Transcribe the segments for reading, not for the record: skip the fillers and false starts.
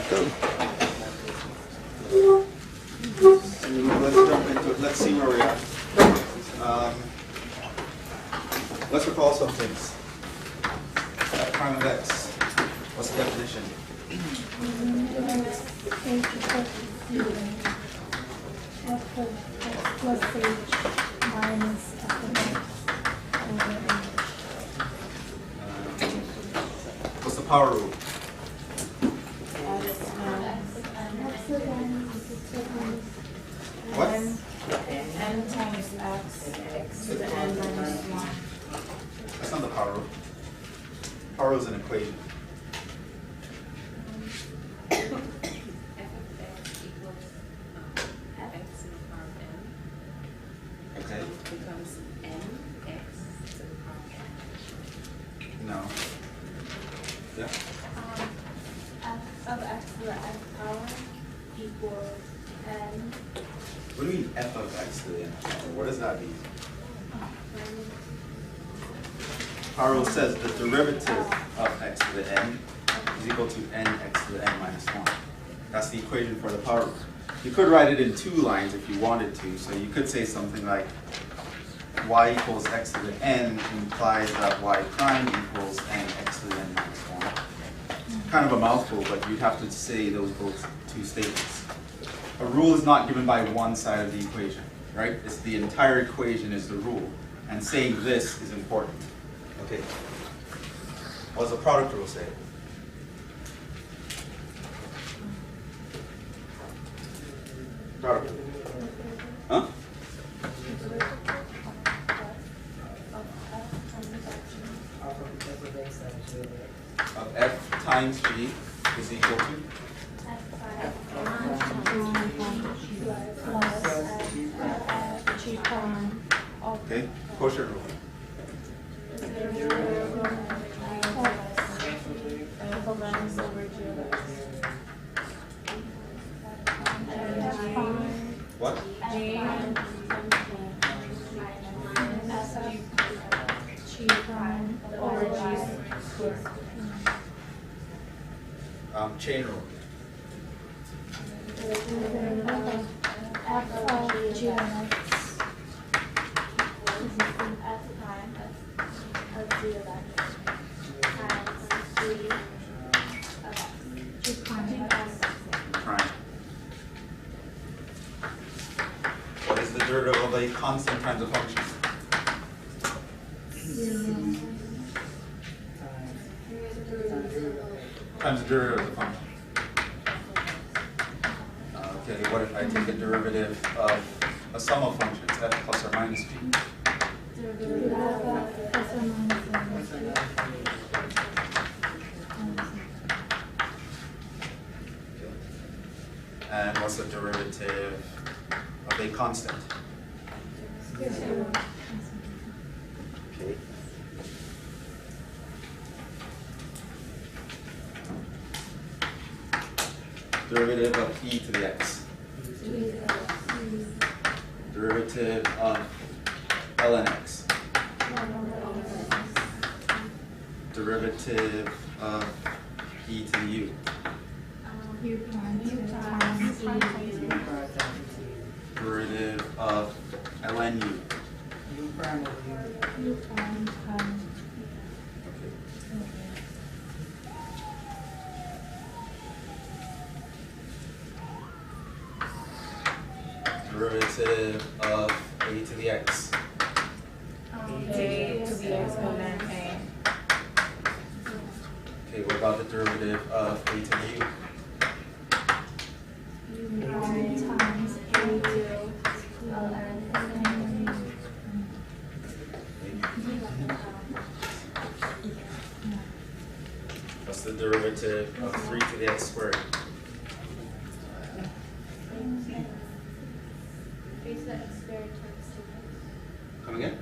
Let's jump into it. Let's see where we're at. Let's recall some things. Prime of x. What's the definition? F of x plus h minus f of x over h. What's the power rule? What? n times x to the n minus 1. That's not the power rule. Power rule is an equation. f of x equals fx to the power of n. Okay. So it becomes nx to the power of n. No. Yeah. F of x to the x power equals n. What do you mean f of x to the n power? What does that mean? Power rule says the derivative of x to the n is equal to nx to the n minus 1. That's the equation for the power rule. You could write it in 2 lines if you wanted to. So you could say something like y equals x to the n implies that y prime equals nx to the n minus 1. Kind of a mouthful, but you'd have to say those both 2 statements. A rule is not given by one side of the equation, right? It's the entire equation is the rule. And saying this is important. Okay. What does the product rule say? Product rule. Huh? Of f times g is equal to? Okay, quotient rule. What? Chain rule. F of g of x of g of x times g of x. G prime. Prime. What is the derivative of a constant times a function? Times the derivative of the function. Okay, what if I take a derivative of a sum of functions, f plus or minus g? And what's the derivative of a constant? Okay. Derivative of e to the x. Derivative of ln x. Derivative of e to the u. Derivative of ln u. Derivative of a to the x. A to the exponent a. Okay, what about the derivative of a to the u? Times a to What's the derivative of 3 to the x squared? 3 to the x squared times 2x. Come again?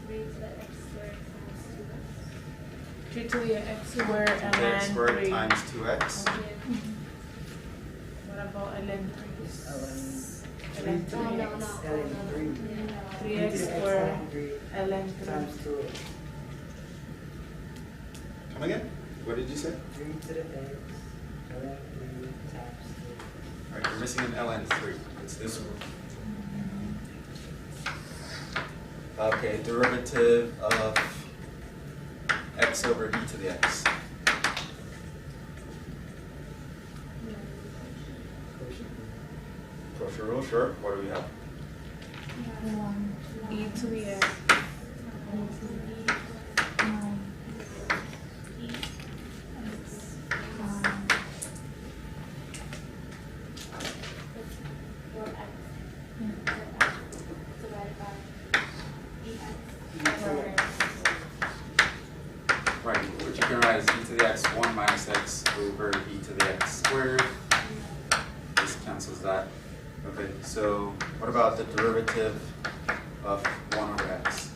3 to the x squared times 2x. 3 to the x squared and x then squared 3. times 2x. What about ln 3? No, no, no. 3x squared ln 3. Come again? What did you say? 3 to the x All right, you're missing an ln3. It's this one. Okay, derivative of x over e to the x. Closure rule, sure. What do we have? E to the x. Right, which you can write as e to the x 1 minus x over e to the x squared. This cancels that. Okay, so what about the derivative of 1 over x?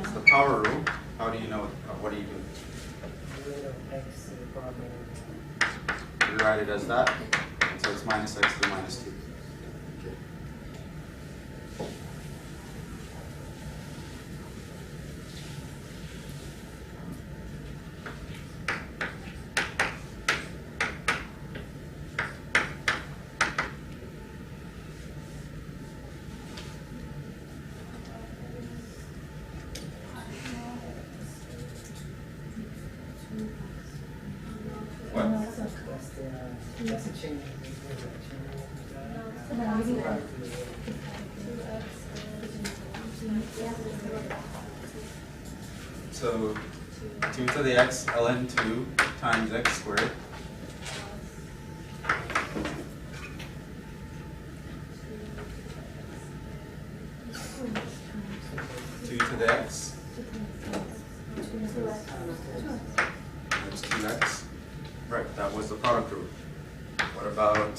It's the power rule. How do you know? What do you do? You write it as that, and so it's minus x to minus 2. What? That's a change. So 2 to the x ln 2 times x squared. Two to the x. That's 2x. Right, that was the product rule. What about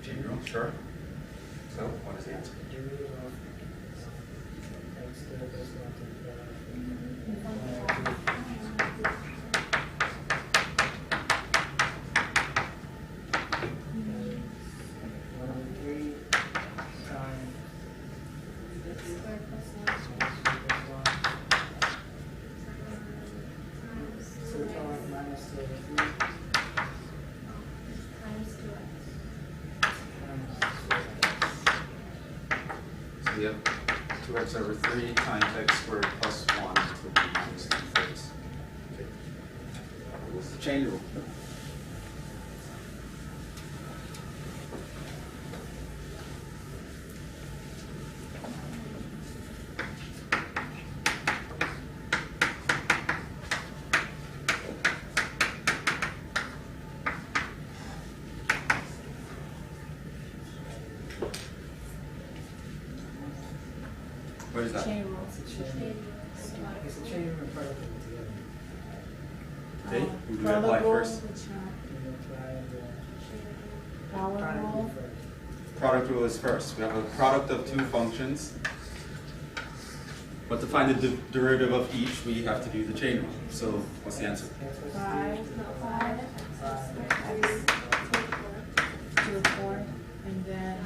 chain rule? Sure. So, what is the answer? So we have 2x over 3 times x squared plus 1 to the minus 2/3. Okay. What's the chain rule? What is that? Chain rule. It's a chain of product together. Okay, who do we apply first? Power rule. Product rule is first. We have a product of two functions. But to find the derivative of each, we have to do the chain rule. So what's the answer? 5 to the 4, and then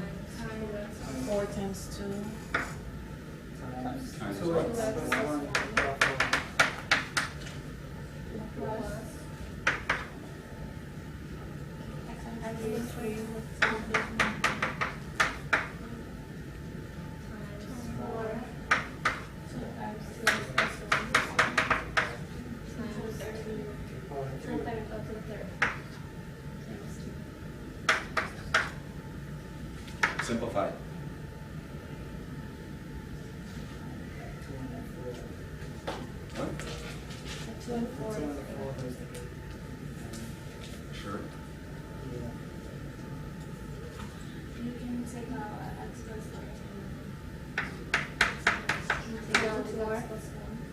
4 times 2. Times So what? Simplified. What? Sure. You can take out x plus 13. Take out 4.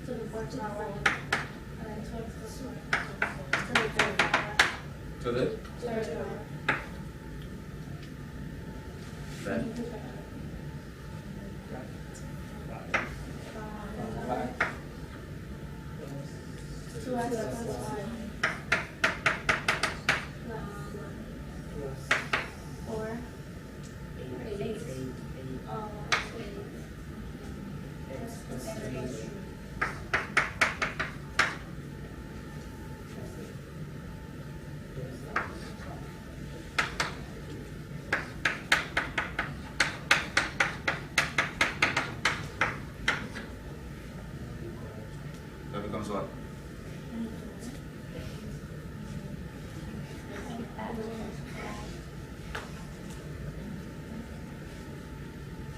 To the fourth power. And then 2x plus 4. To the third power. To the Third power. then? 2x plus 1.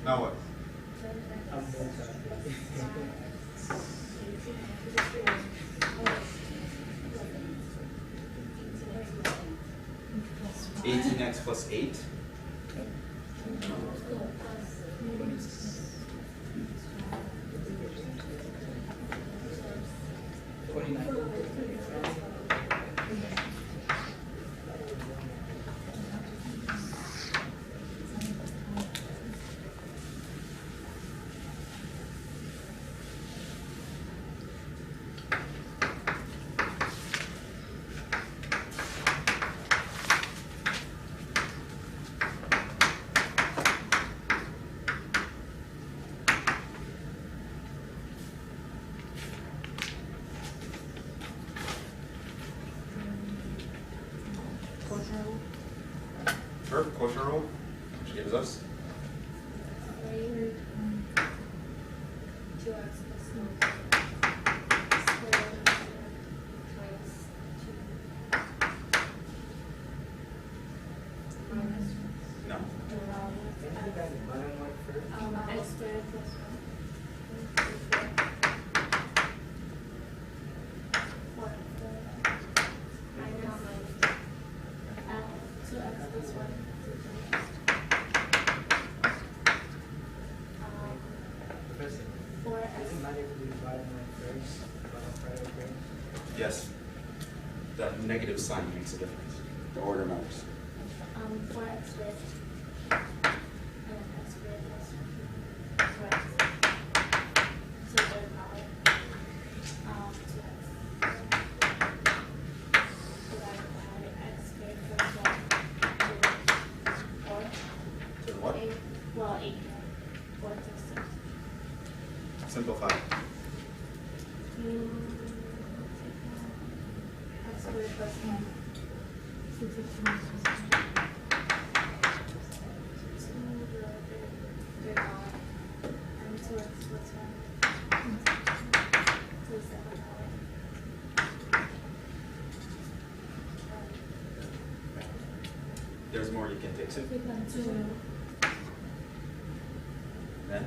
Now what? I'm going to. 18x plus 8. Quotient rule, which gives us 2x plus 1 squared minus 2 minus no. X squared plus 1. Minus 2x plus 1. 4x. Yes. That negative sign makes a difference. The order matters. 4x squared. And then x squared plus 4x. So third power. 2x. Divided by x squared plus 1. 4. To the what? 8. Well, 8. 4 to 6. Simplify. X squared plus 1. 2 to the third power. And 2x plus 1. To the second power. There's more you can take. So 2. then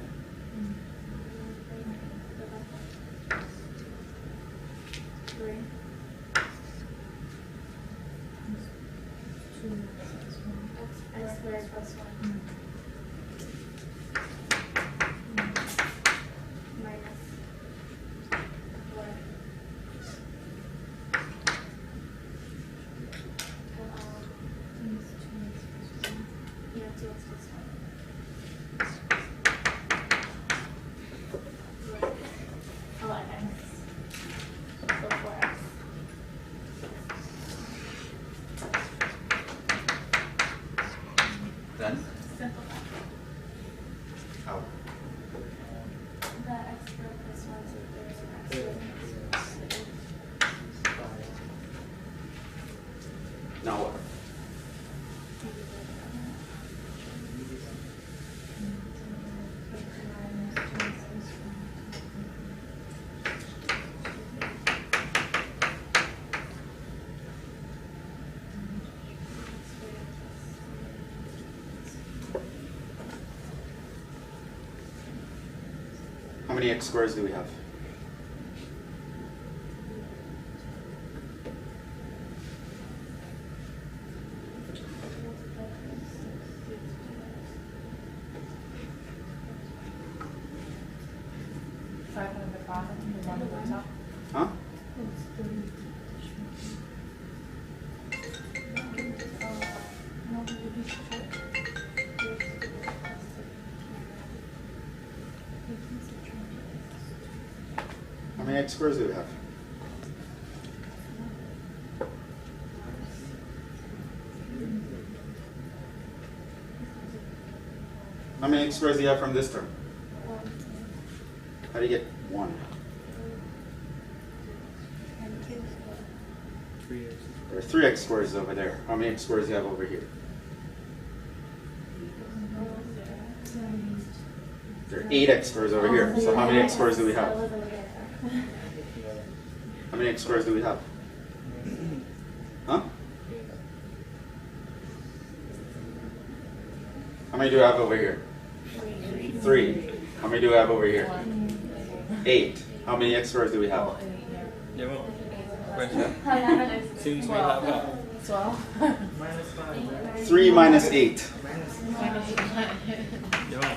3. X squared plus 1. Minus 4. Yeah, 2x plus 1. Oh, and x. So 4x. then Simplify. how? The x squared plus 1 to the third x squared minus 2. Now what? How many x squares do we have? Five on the bottom and 1 on the top. Huh? How many x squares do we have? How many x squares do you have from this term? How do you get 1? There are 3 x squares over there. How many x squares do you have over here? There are 8 x squares over here. So how many x squares do we have? How many x squares do we have? Huh? How many do I have over here? 3. 3. How many do we have over here? 8. How many x squares do we have? Jhevon, question. 11. Since we have a 12. Minus 5. 3 minus 8. Jhevon,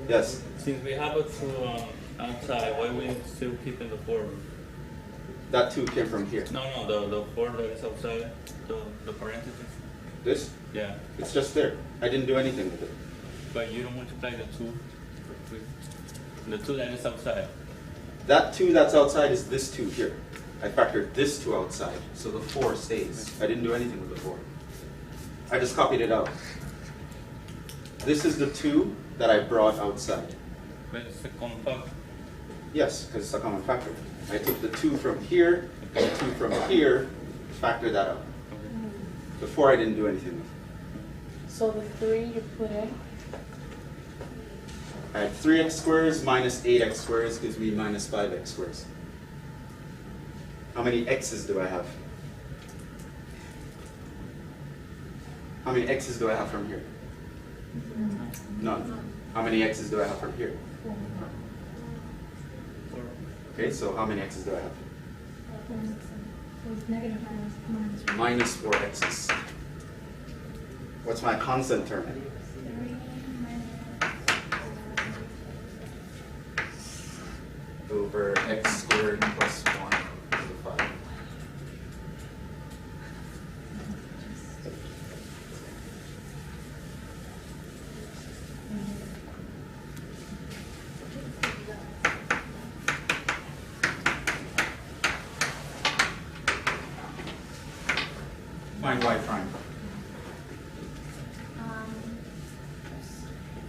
Yes. since we have a 2 outside, why we still keeping the 4? That 2 came from here. No, the 4 that is outside, the parentheses. This? Yeah, It's just there. I didn't do anything with it. but you don't multiply the 2. The 2 that is outside. That 2 that's outside is this 2 here. I factored this 2 outside, so the 4 stays. I didn't do anything with the 4. I just copied it out. This is the 2 that I brought outside. But it's a common factor. Yes, because it's a common factor. I took the 2 from here and the 2 from here, factored that out. The 4 I didn't do anything with. So the 3 you put in, I had 3x squares minus 8x squares gives me minus 5x squares. How many x's do I have? How many x's do I have from here? None. How many x's do I have from here? Okay, so how many x's do I have? Negative 4 minus 1. Minus 4 x's. What's my constant term? 3 Over x squared plus 1 to the 5. Find y prime.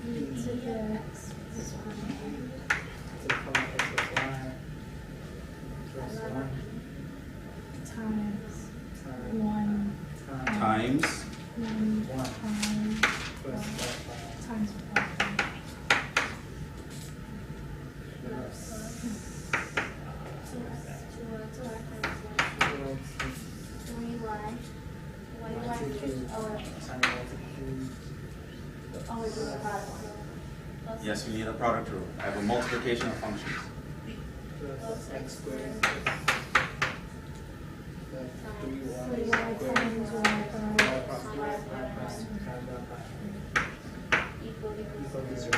E to the x plus 1 So come up with y plus 1 times times 1 Times 1 1 times plus 5 times 4. Yes, we need a product rule. I have a multiplication of functions. plus x squared plus 3y 3y times y plus y plus times equal to 0.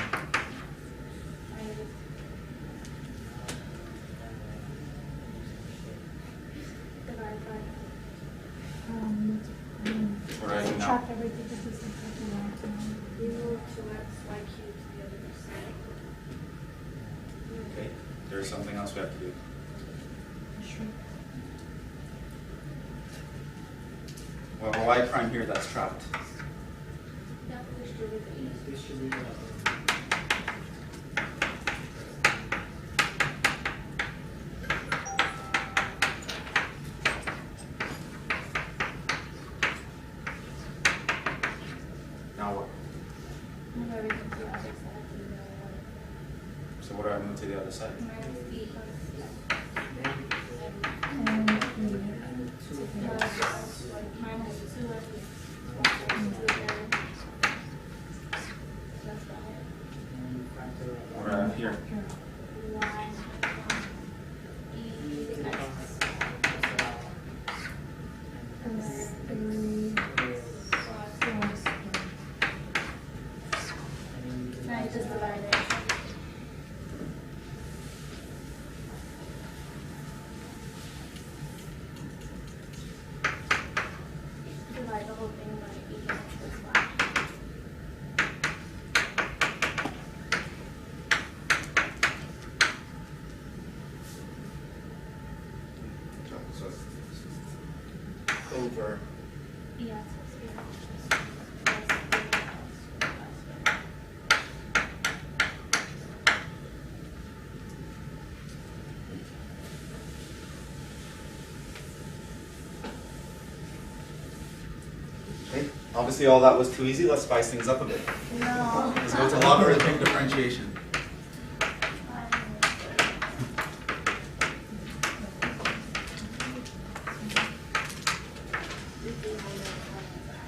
What do I do now? Subtract everything to this and We move 2x, y cubed to the other side. Okay, there's something else we have to do. Well, a y prime here that's trapped. Yeah, distribute the This should be Now what? move everything to the other side. So what do I move to the other side? Minus e plus and minus 2x. What do I have here? plus 3 Now you just divide it. Divide the whole thing by e plus y. So over. Yeah, Okay, obviously all that was too easy. Let's spice things up a bit. no. Let's go to logarithmic differentiation.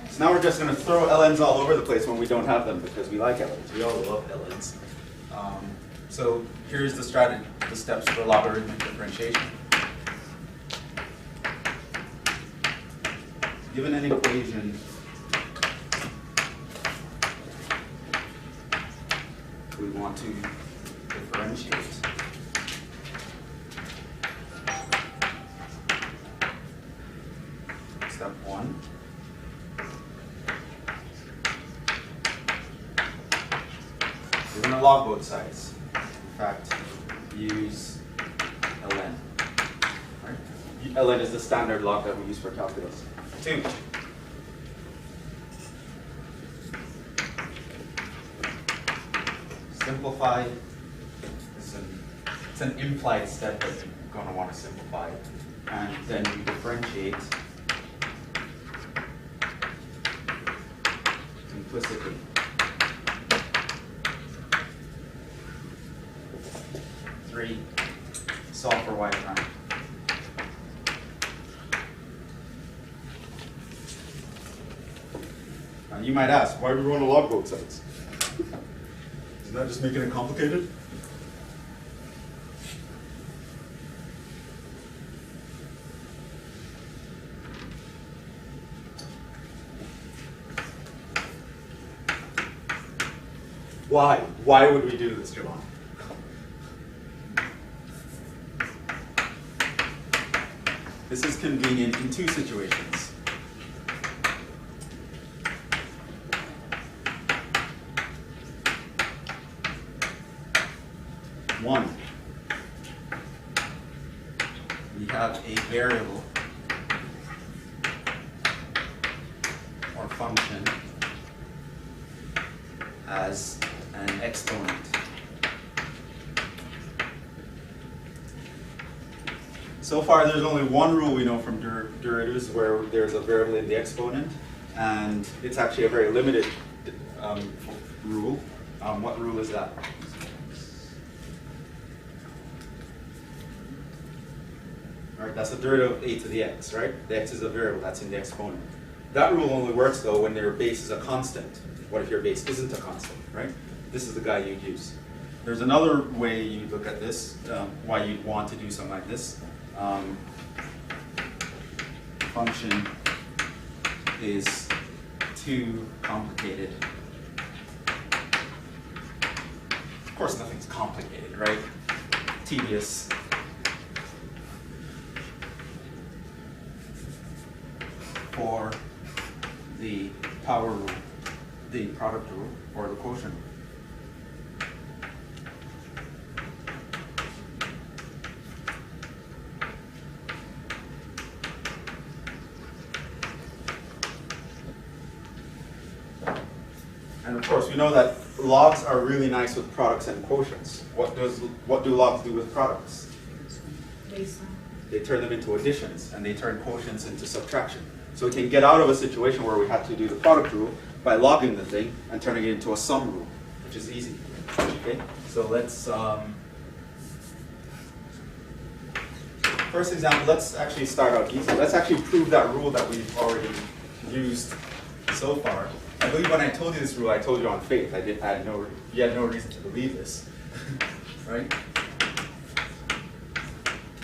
So now we're just going to throw ln's all over the place when we don't have them because we like ln's. We all love ln's. So here's the strategy, the steps for logarithmic differentiation. Given an equation, we want to differentiate. Step 1. We're going to log both sides. In fact, use ln. Right? ln is the standard log that we use for calculus. 2. Simplify. It's an implied step that you're going to want to simplify. And then you differentiate implicitly. 3. Solve for y prime. Now you might ask, why do we want to log both sides? Isn't that just making it complicated? Why? Why would we do this, Jhevon? This is convenient in 2 situations. One, we have a variable or function as an exponent. So far, there's only one rule we know from derivatives where there's a variable in the exponent, and it's actually a very limited rule. What rule is that? Right, that's the derivative of a to the x, right? The x is a variable that's in the exponent. That rule only works though when your base is a constant. What if your base isn't a constant, right? This is the guy you'd use. There's another way you look at this, why you'd want to do something like this. Function is too complicated. Of course, nothing's complicated, right? Tedious. For the power rule, the product rule, or the quotient rule. And of course, we know that logs are really nice with products and quotients. What do logs do with products? They turn them into additions, and they turn quotients into subtraction. So we can get out of a situation where we had to do the product rule by logging the thing and turning it into a sum rule, which is easy. Okay, so let's first example. Let's actually start out easy. Let's actually prove that rule that we've already used so far. I believe when I told you this rule, I told you on faith. You had no reason to believe this, right?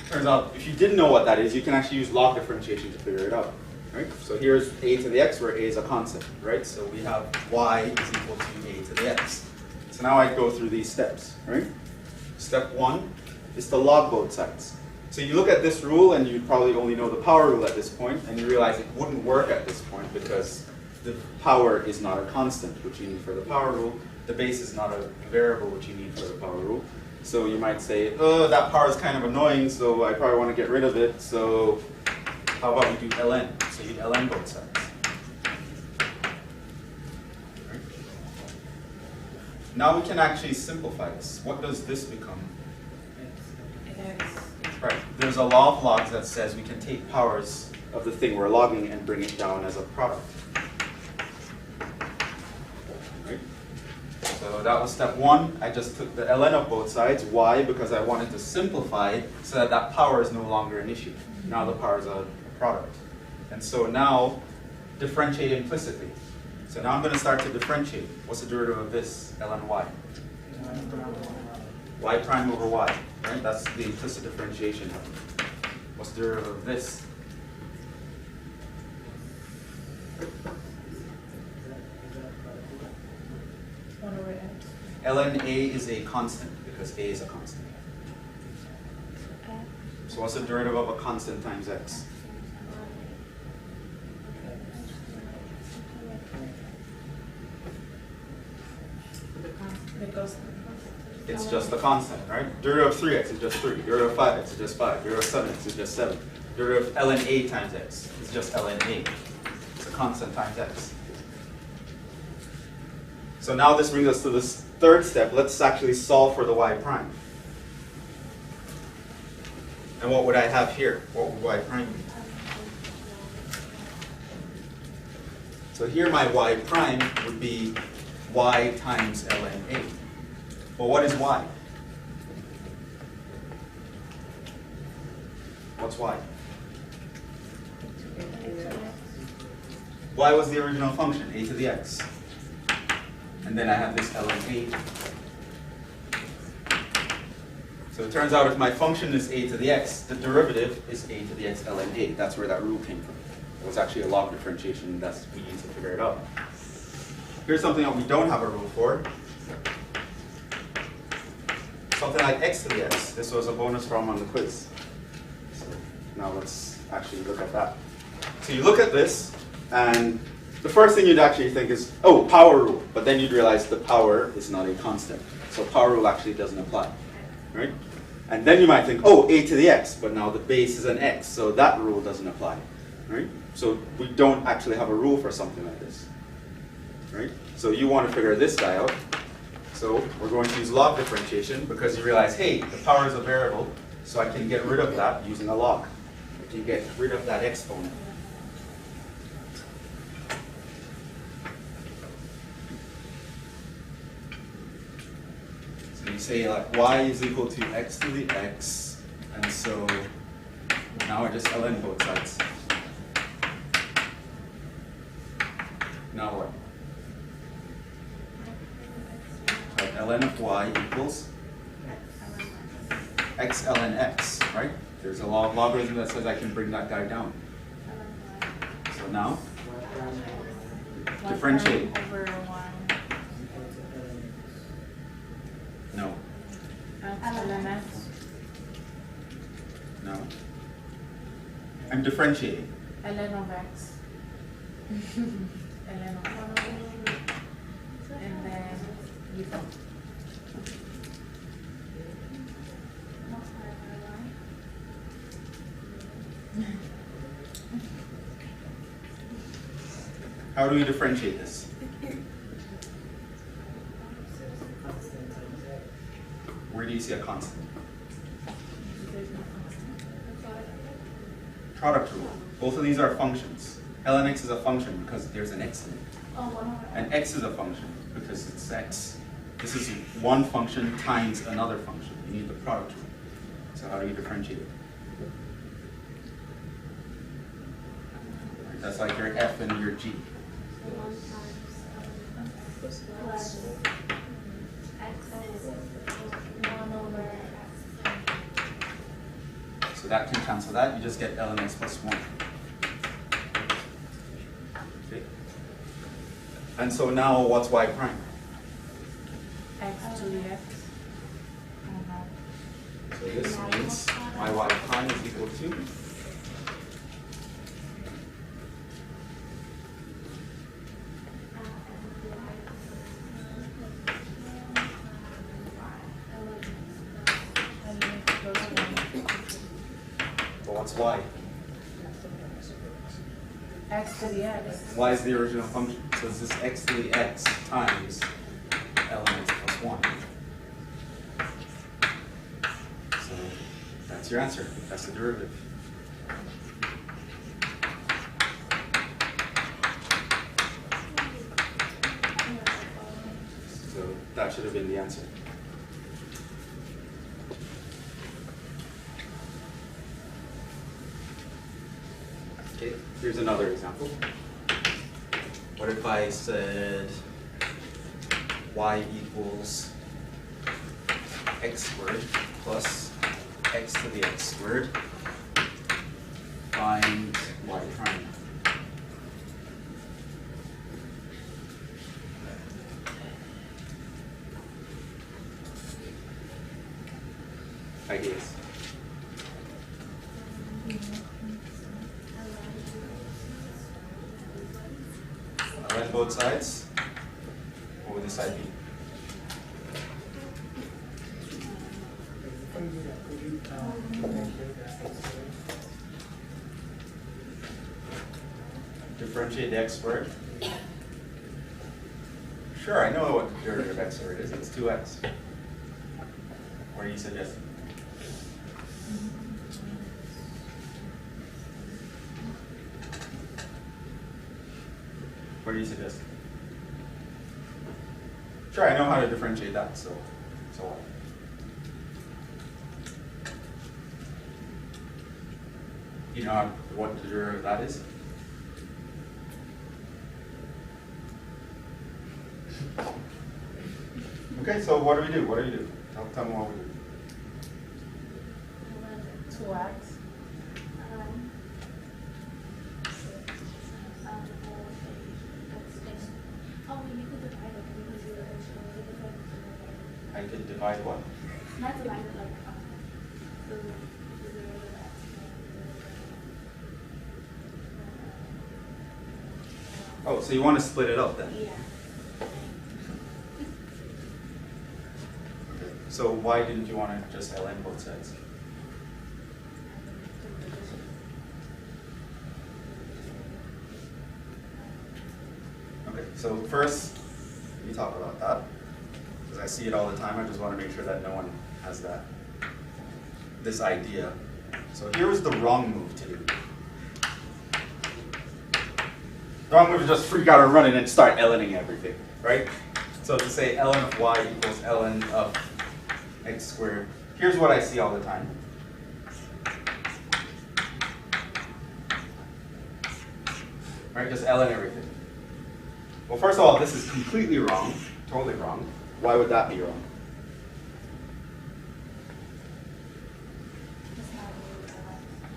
Turns out, if you didn't know what that is, you can actually use log differentiation to figure it out. Right? So here's a to the x, where a is a constant, right? So we have y is equal to a to the x. So now I go through these steps, right? Step 1 is to log both sides. So you look at this rule, and you probably only know the power rule at this point, and you realize it wouldn't work at this point because the power is not a constant, which you need for the power rule. The base is not a variable, which you need for the power rule. So you might say, oh, that power is kind of annoying, so I probably want to get rid of it. So how about we do ln? So you ln both sides. Right. Now we can actually simplify this. What does this become? Right. There's a law of logs that says we can take powers of the thing we're logging and bring it down as a product. Right. So that was step 1. I just took the ln of both sides. Why? Because I wanted to simplify it so that that power is no longer an issue. Now the power is a product. And so now differentiate implicitly. So now I'm going to start to differentiate. What's the derivative of this? ln y. y prime over y, right? That's the implicit differentiation. What's the derivative of this? One over x. ln a is a constant because a is a constant. So what's the derivative of a constant times x? Because It's just a constant, right? Derivative of 3x is just 3. Derivative of 5x is just 5. Derivative of 7x is just 7. Derivative of ln a times x is just ln a. It's a constant times x. So now this brings us to this third step. Let's actually solve for the y prime. And what would I have here? What would y prime be? So here my y prime would be y times ln a. Well, what is y? What's y? Y was the original function, a to the x. And then I have this ln a. So it turns out if my function is a to the x, the derivative is a to the x ln a. That's where that rule came from. It was actually a log differentiation that's we used to figure it out. Here's something that we don't have a rule for. Something like x to the x. This was a bonus problem on the quiz. So now let's actually look at that. So you look at this, and the first thing you'd actually think is, oh, power rule. But then you'd realize the power is not a constant. So power rule actually doesn't apply. Right? And then you might think, oh, a to the x, but now the base is an x, so that rule doesn't apply. Right? So we don't actually have a rule for something like this. Right? So you want to figure this guy out. So we're going to use log differentiation because you realize, hey, the power is a variable, so I can get rid of that using a log. I can get rid of that exponent. So you say like y is equal to x to the x, and so now I just ln both sides. Now what? Ln of y equals x ln x, right? There's a logarithm that says I can bring that guy down. So now, differentiate. Over y. No, Ln x. no. I'm differentiating. Ln of x. Ln of x. And then you go. How do we differentiate this? Where do you see a constant? Product rule. Both of these are functions. ln x is a function because there's an x in it. And x is a function because it's x. This is one function times another function. You need the product rule. So how do you differentiate it? That's like your f and your g. So that can cancel that. You just get ln x plus 1. Okay. And so now what's y prime? X to the x. So this means my y prime is equal to what's y? X to the x. Y is the original function. So this is x to the x times ln x plus 1. So that's your answer. That's the derivative. So that should have been the answer. Okay, here's another example. What if I said y equals x squared plus x to the x squared. Find y prime. Ideas. Ln both sides. What would this side be? Differentiate the x squared. Sure, I know what the derivative of x squared is. It's 2x. What do you suggest? What do you suggest? Sure, I know how to differentiate that, so what? You know what the derivative of that is? Okay, so what do we do? What do you do? Tell me what we do. 2x. You could divide it because you're actually I could divide what? not divide it like the derivative of x. Oh, so you want to split it up then? Yeah. Okay. So why didn't you want to just ln both sides? Okay, so first, let me talk about that. Because I see it all the time, I just want to make sure that no one has this idea. So here was the wrong move to do. The wrong move is just freak out and run and start lning everything, right? So to say ln of y equals ln of x squared, here's what I see all the time. Right, just ln everything. Well, first of all, this is completely wrong, totally wrong. Why would that be wrong?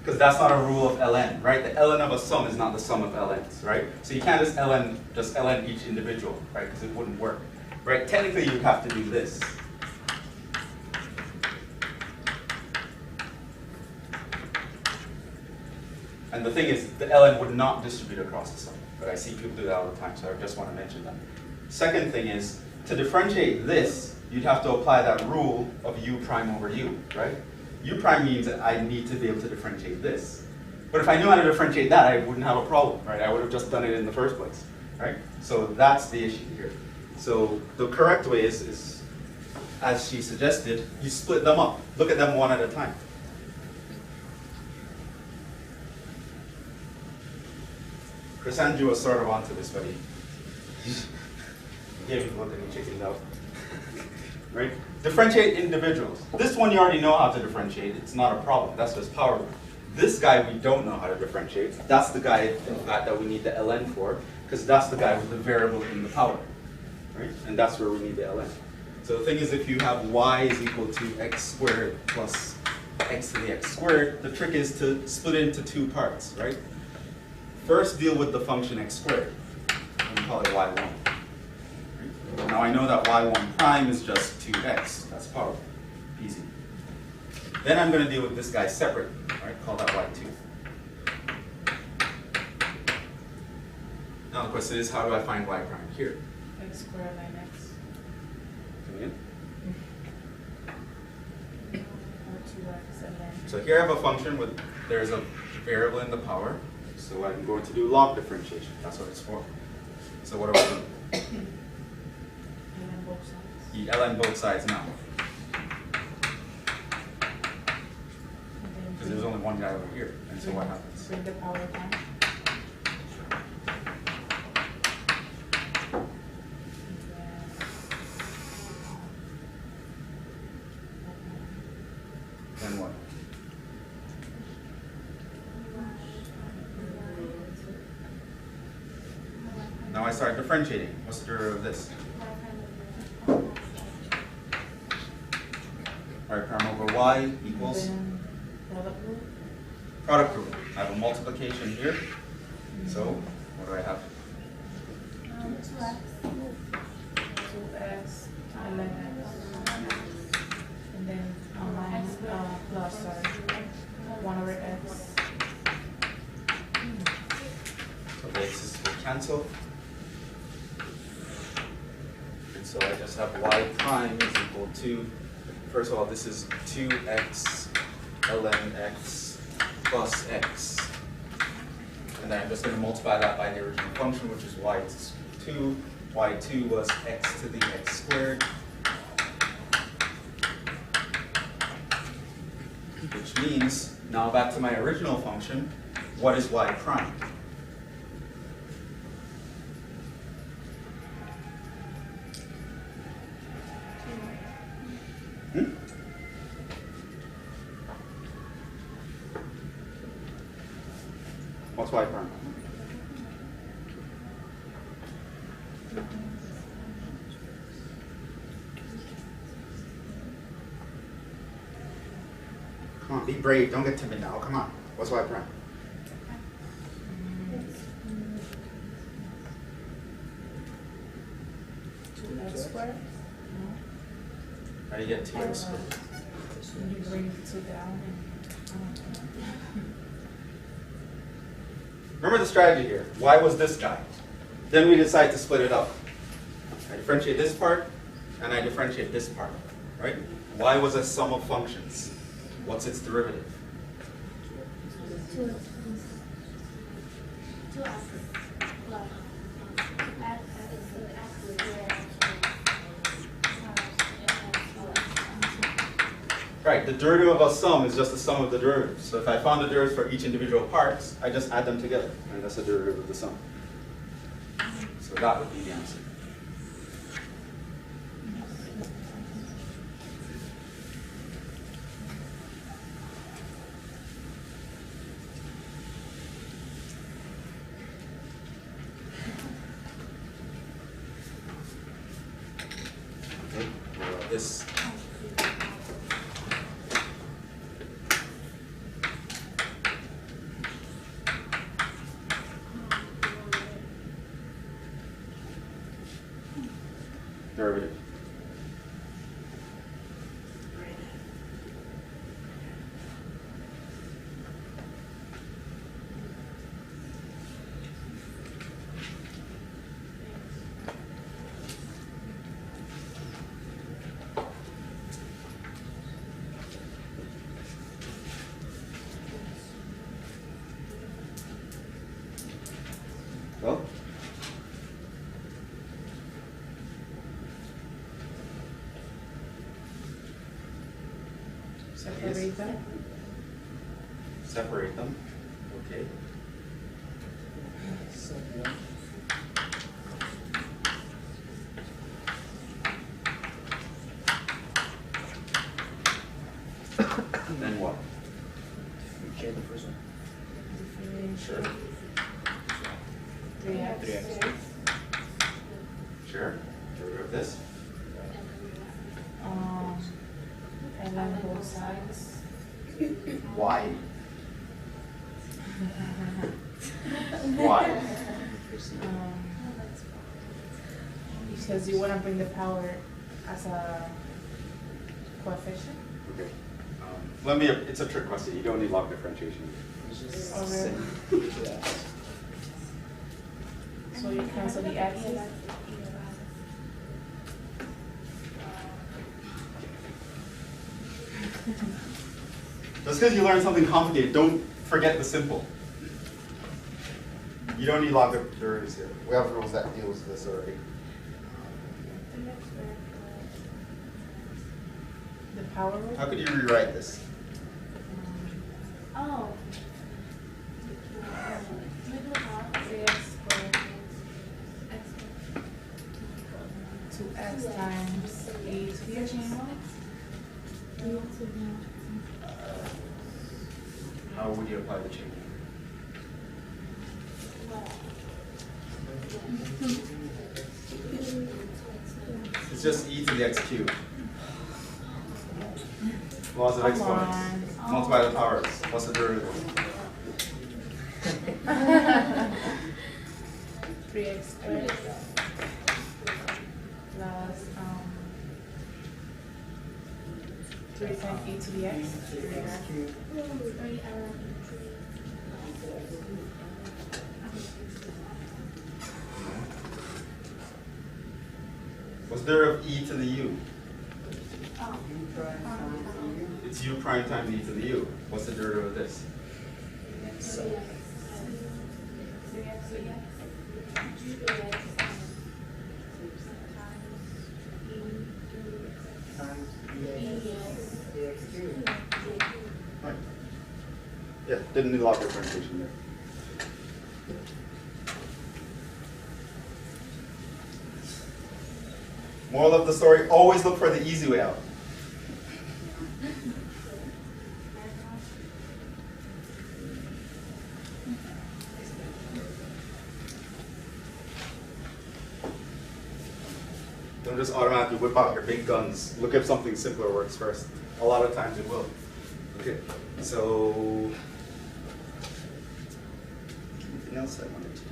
Because that's not a rule of ln, right? The ln of a sum is not the sum of ln's, right? So you can't just ln each individual, right? Because it wouldn't work, right? Technically, you have to do this. And the thing is, the ln would not distribute across the sum. But I see people do that all the time, so I just want to mention that. Second thing is, to differentiate this, you'd have to apply that rule of u prime over u, right? U prime means that I need to be able to differentiate this. But if I knew how to differentiate that, I wouldn't have a problem, right? I would have just done it in the first place, right? So that's the issue here. So the correct way is as she suggested, you split them up. Look at them one at a time. Chris Andrew was sort of onto this, but he gave me look and he chickened out. Right? Differentiate individuals. This one you already know how to differentiate. It's not a problem. That's just power. This guy we don't know how to differentiate. That's the guy, in fact, that we need the ln for, because that's the guy with the variable in the power. Right? And that's where we need the ln. So the thing is, if you have y is equal to x squared plus x to the x squared, the trick is to split it into two parts, right? First, deal with the function x squared. And call it y1. Right? Now I know that y1 prime is just 2x. That's powerful. Easy. Then I'm going to deal with this guy separate. Right? Call that y2. Now the question is, how do I find y prime here? X squared minus x. Come in. Or 2x and then. So here I have a function with, there's a variable in the power. So I'm going to do log differentiation. That's what it's for. So what do I do? And then both sides. You ln both sides now. Because there's only one guy over here. And so what happens? Bring the power down. Then what? Now I start differentiating. What's the derivative of this? prime over y equals Then product rule. product rule. I have a multiplication here. So what do I have? 2x. 2x, 11x. And then minus, plus, sorry, 1 over x. So the x's will cancel. And so I just have y prime is equal to, first of all, this is 2x ln x plus x. And then I'm just going to multiply that by the original function, which is y2. y2 was x to the x squared. Which means, now back to my original function, what is y prime? What's y prime? Come on, be brave. Don't get timid now. Come on. What's y prime? Two x squared? No. How do you get 2x squared? When you bring the 2 down and, Remember the strategy here. Y was this guy. Then we decide to split it up. I differentiate this part, and I differentiate this part, right? Y was a sum of functions. What's its derivative? 2x plus x is the x squared. Right, the derivative of a sum is just the sum of the derivatives. So if I found the derivatives for each individual parts, I just add them together, and that's the derivative of the sum. So that would be the answer. Okay, what about this? Derivative. Well, separate them. separate them. Okay. Then what? Okay, the first one. Sure. 3x. 3x. Sure. Derivative of this. And then both sides. Why? Why? Because you want to bring the power as a coefficient. Okay. It's a trick question. You don't need log differentiation. It's just Okay. same. Yeah. So you cancel the x's. Just because you learn something complicated, don't forget the simple. You don't need log derivatives here. We have rules that deals with this already. The power rule. How could you rewrite this? Oh. 3x squared. 2x times 8 here. How would you apply the chain? It's just e to the x cubed. Laws of Come exponents. on. Multiply the powers. What's the derivative? 3x squared plus 3 times e to the x. What's the derivative of e to the u? Oh. It's u prime times e to the u. What's the derivative of this? Right. Yeah, didn't need log differentiation there. Moral of the story, always look for the easy way out. Don't just automatically whip out your big guns. Look if something simpler works first. A lot of times it will. Okay, so anything else I wanted to do?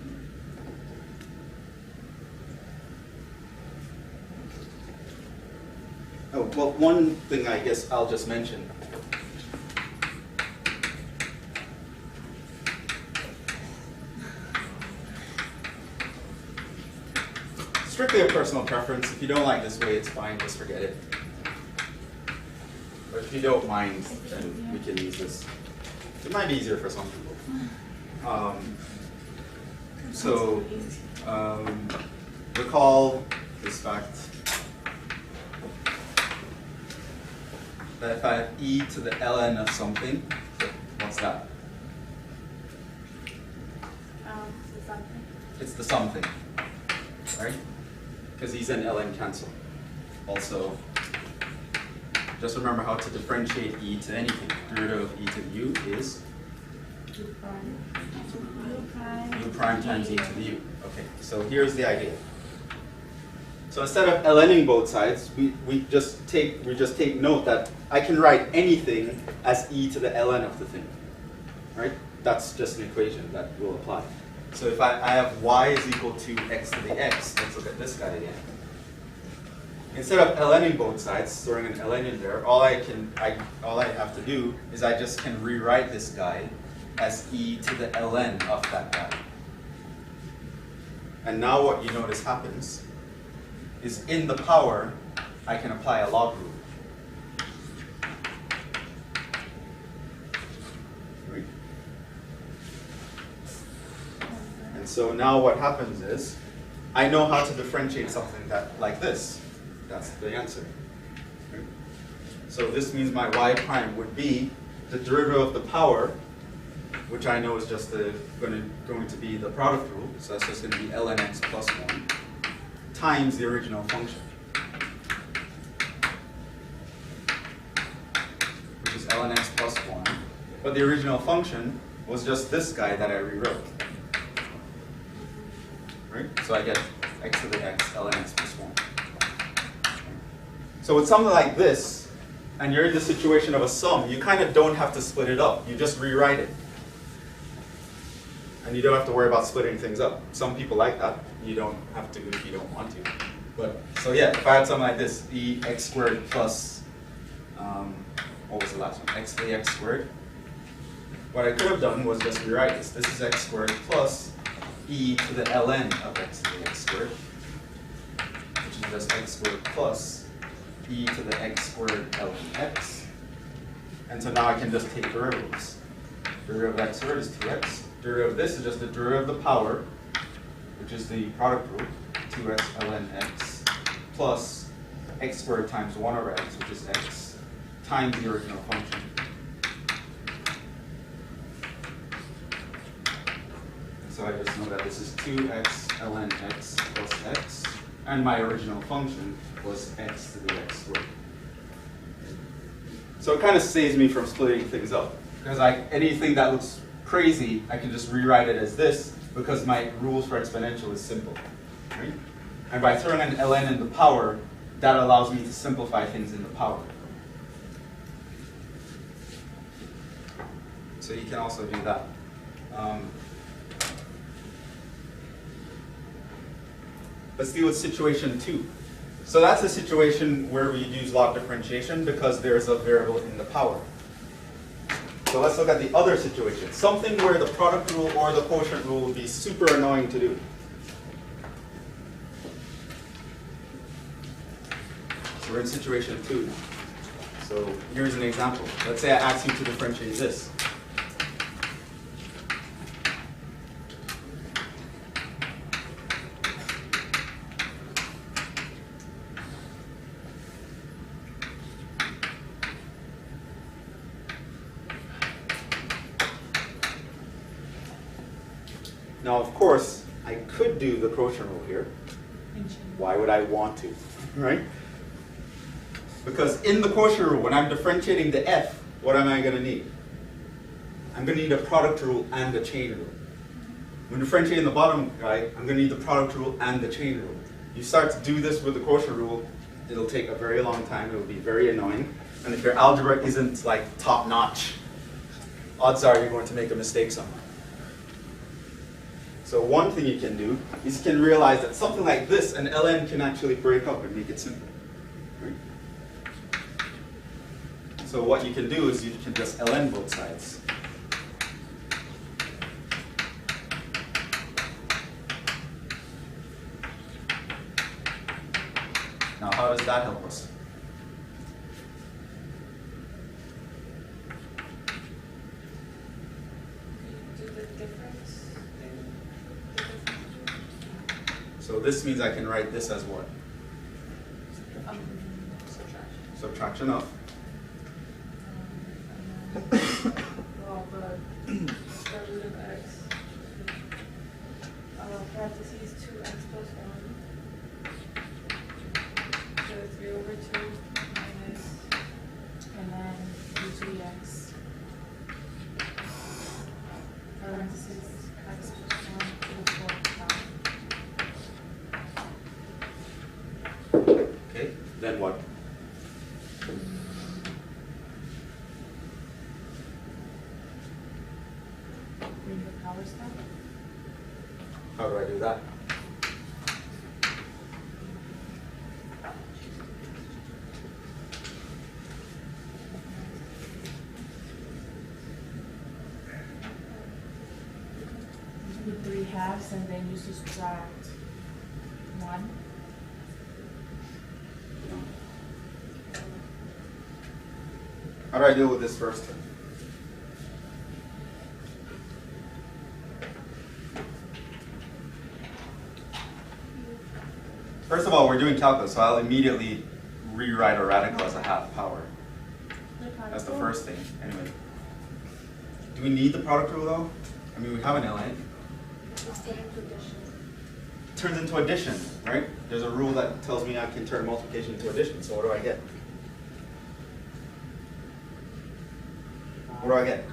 Oh, well, one thing I guess I'll just mention. Strictly a personal preference. If you don't like this way, it's fine, just forget it. But if you don't mind, then we can use this. It might be easier for some people. Recall this fact that if I have e to the ln of something, what's that? It's the something, right? Because e's and ln cancel. Also, just remember how to differentiate e to anything. Derivative of e to the u is u prime times e to the u. Okay, so here's the idea. So instead of lning both sides, we just take note that I can write anything as e to the ln of the thing, right? That's just an equation that will apply. So if I have y is equal to x to the x, let's look at this guy again. Instead of lning both sides, throwing an ln in there, all I have to do is I just can rewrite this guy as e to the ln of that guy. And now what you notice happens is in the power, I can apply a log rule. Right? And so now what happens is, I know how to differentiate something like this. That's the answer. Right? So this means my y prime would be the derivative of the power, which I know is just going to be the product rule. So that's just going to be ln x plus 1 times the original function, which is ln x plus 1. But the original function was just this guy that I rewrote. Right? So I get x to the x, ln x plus 1. So with something like this, and you're in the situation of a sum, you kind of don't have to split it up. You just rewrite it. And you don't have to worry about splitting things up. Some people like that. You don't have to if you don't want to. But so yeah, if I had something like this, e x squared plus, what was the last one? X to the x squared. What I could have done was just rewrite this. This is x squared plus e to the ln of x to the x squared, which is just x squared plus e to the x squared ln x. And so now I can just take derivatives. Derivative of x squared is 2x. Derivative of this is just the derivative of the power, which is the product rule, 2x ln x, plus x squared times 1 over x, which is x, times the original function. So I just know that this is 2x ln x plus x, and my original function was x to the x squared. So it kind of saves me from splitting things up, because anything that looks crazy, I can just rewrite it as this, because my rules for exponential is simple. Right? And by throwing an ln in the power, that allows me to simplify things in the power. So you can also do that. Let's deal with situation 2. So that's a situation where we use log differentiation because there's a variable in the power. So let's look at the other situation. Something where the product rule or the quotient rule would be super annoying to do. So we're in situation 2 now. So here's an example. Let's say I ask you to differentiate this. Now, of course, I could do the quotient rule here. Why would I want to, right? Because in the quotient rule, when I'm differentiating the f, what am I going to need? I'm going to need a product rule and a chain rule. When differentiating the bottom guy, I'm going to need the product rule and the chain rule. You start to do this with the quotient rule, it'll take a very long time, it'll be very annoying. And if your algebra isn't like top notch, odds are you're going to make a mistake somewhere. So one thing you can do is you can realize that something like this, an ln can actually break up and make it simple. Right? So what you can do is you can just ln both sides. Now how does that help us? Do the difference. So this means I can write this as what? Subtraction. Subtraction of. Well, the square root of x. Parentheses 2x plus 1. So 3 over 2 minus, and then 2x. Parentheses x plus 1 to the 4th power. Okay, then what? Bring the powers down. How do I do that? Do 3 halves and then you subtract 1. How do I deal with this first term? First of all, we're doing calculus, so I'll immediately rewrite a radical as a half power. That's the first thing. Anyway, do we need the product rule though? I mean, we have an ln. Turns into addition, right? There's a rule that tells me I can turn multiplication into addition. So what do I get? What do I get?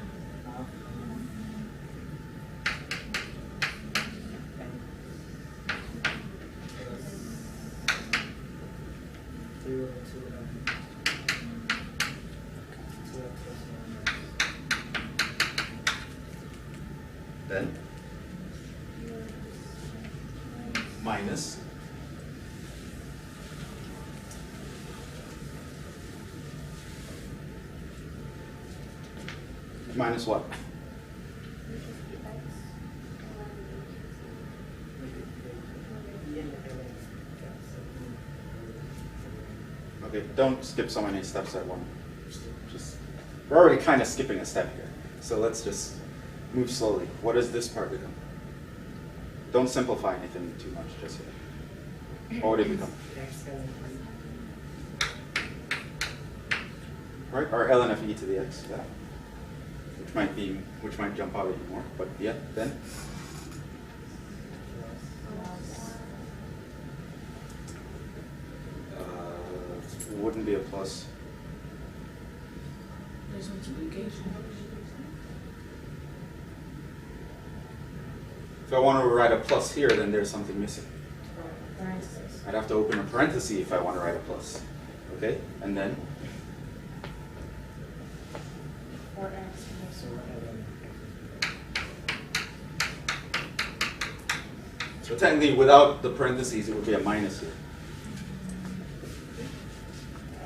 Then minus minus what? Okay, don't skip so many steps at once. Just we're already kind of skipping a step here. So let's just move slowly. What does this part become? Don't simplify anything too much just yet. What would it become? Right? Or ln of e to the x, yeah. Which might jump out even more, but yeah, then wouldn't be a plus. There's multiplication. If I want to write a plus here, then there's something missing. Parentheses. I'd have to open a parenthesis if I want to write a plus. Okay? And then 4x plus 1. So technically, without the parentheses, it would be a minus here.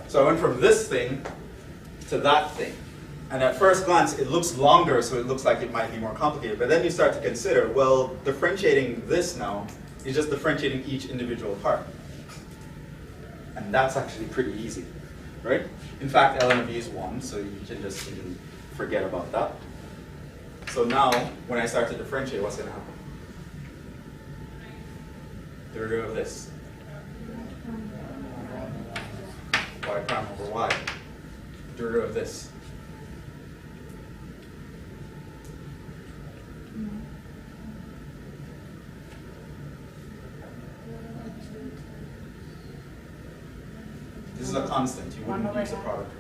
So I went from this thing to that thing. And at first glance, it looks longer, so it looks like it might be more complicated. But then you start to consider, well, differentiating this now is just differentiating each individual part. And that's actually pretty easy, right? In fact, ln of e is 1, so you can just even forget about that. So now, when I start to differentiate, what's going to happen? Derivative of this. Y prime over y. Derivative of this. This is a constant. You wouldn't use a product.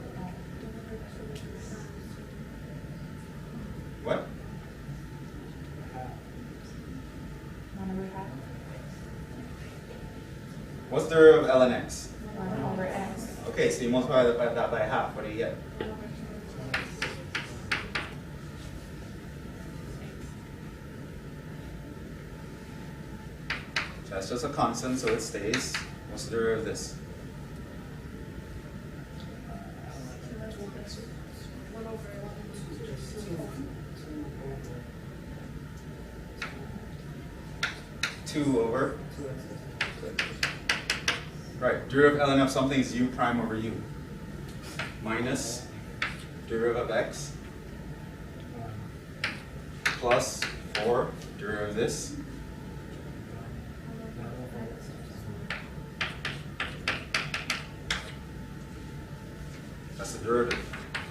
What? 1 over half. What's the derivative of ln x? 1 over x. Okay, so you multiply that by half. What do you get? That's just a constant, so it stays. What's the derivative of this? Two over. Right, derivative of ln of something is u prime over u. Minus derivative of x plus 4 derivative of this. That's the derivative.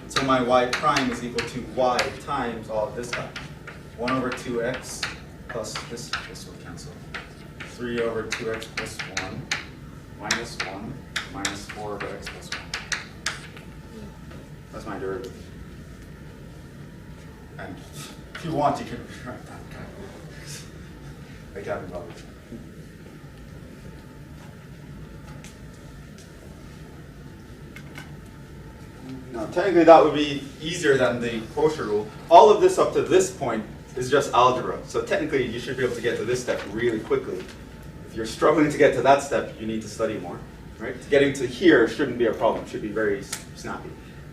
So my y prime is equal to y times all of this guy. 1 over 2x plus this will cancel. 3 over 2x plus 1 minus 1 minus 4 over x plus 1. That's my derivative. And if you want, you can write that. I haven't bothered. Now, technically, that would be easier than the quotient rule. All of this up to this point is just algebra. So technically, you should be able to get to this step really quickly. If you're struggling to get to that step, you need to study more. Right? Getting to here shouldn't be a problem. It should be very snappy.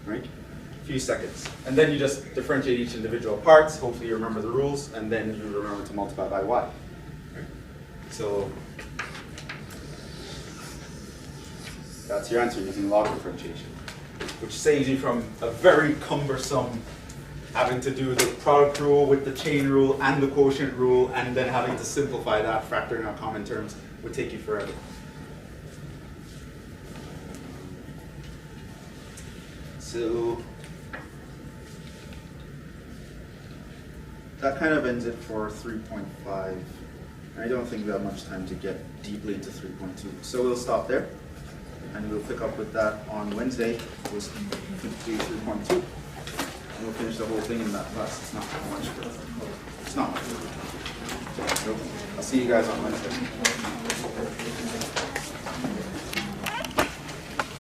Right? A few seconds. And then you just differentiate each individual parts. Hopefully, you remember the rules, and then you remember to multiply by y. Right? So that's your answer using log differentiation, which saves you from a very cumbersome having to do the product rule with the chain rule and the quotient rule, and then having to simplify that, factoring out common terms, would take you forever. So that kind of ends it for 3.5. I don't think we have much time to get deeply into 3.2. So we'll stop there. And we'll pick up with that on Wednesday. We'll do 3.2. And we'll finish the whole thing in that class. It's not much. It's not much. So I'll see you guys on Wednesday.